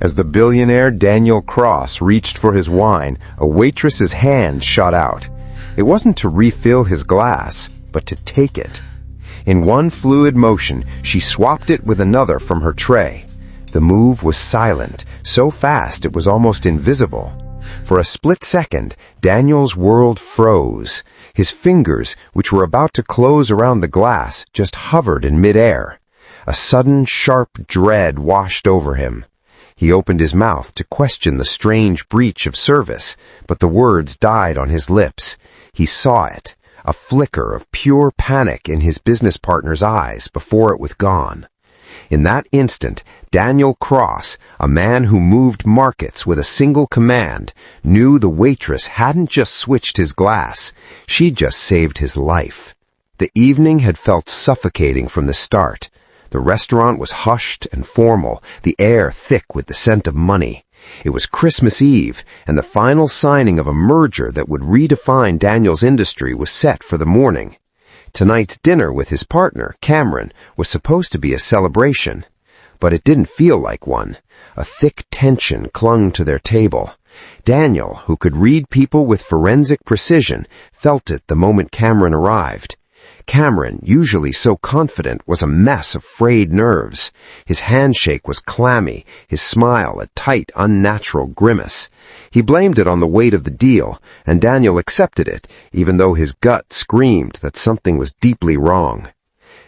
As the billionaire Daniel Cross reached for his wine, a waitress's hand shot out. It wasn't to refill his glass, but to take it. In one fluid motion, she swapped it with another from her tray. The move was silent, so fast it was almost invisible. For a split second, Daniel's world froze. His fingers, which were about to close around the glass, just hovered in midair. A sudden, sharp dread washed over him. He opened his mouth to question the strange breach of service, but the words died on his lips. He saw it, a flicker of pure panic in his business partner's eyes before it was gone. In that instant, Daniel Cross, a man who moved markets with a single command, knew the waitress hadn't just switched his glass, she'd just saved his life. The evening had felt suffocating from the start. The restaurant was hushed and formal, the air thick with the scent of money. It was Christmas Eve, and the final signing of a merger that would redefine Daniel's industry was set for the morning. Tonight's dinner with his partner, Cameron, was supposed to be a celebration, but it didn't feel like one. A thick tension clung to their table. Daniel, who could read people with forensic precision, felt it the moment Cameron arrived. Cameron, usually so confident, was a mess of frayed nerves. His handshake was clammy, his smile a tight, unnatural grimace. He blamed it on the weight of the deal, and Daniel accepted it, even though his gut screamed that something was deeply wrong.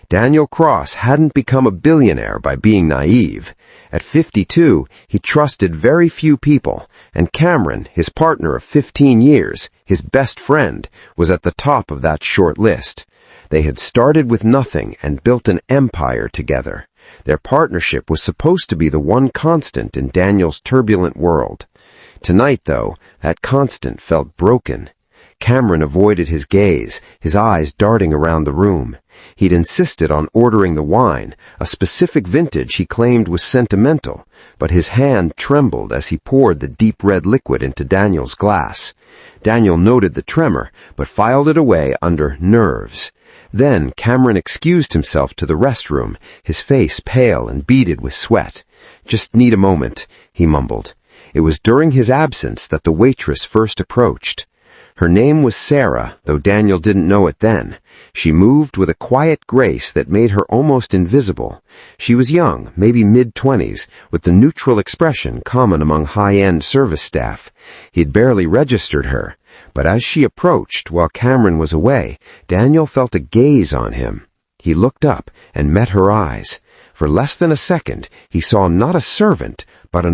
Daniel Cross hadn't become a billionaire by being naive. At 52, he trusted very few people, and Cameron, his partner of 15 years, his best friend, was at the top of that short list. They had started with nothing and built an empire together. Their partnership was supposed to be the one constant in Daniel's turbulent world. Tonight, though, that constant felt broken. Cameron avoided his gaze, his eyes darting around the room. He'd insisted on ordering the wine, a specific vintage he claimed was sentimental, but his hand trembled as he poured the deep red liquid into Daniel's glass. Daniel noted the tremor, but filed it away under nerves. Then Cameron excused himself to the restroom, his face pale and beaded with sweat. "Just need a moment," he mumbled. It was during his absence that the waitress first approached. Her name was Sarah, though Daniel didn't know it then. She moved with a quiet grace that made her almost invisible. She was young, maybe mid-20s, with the neutral expression common among high-end service staff. He'd barely registered her, but as she approached while Cameron was away, Daniel felt a gaze on him. He looked up and met her eyes. For less than a second, he saw not a servant, but an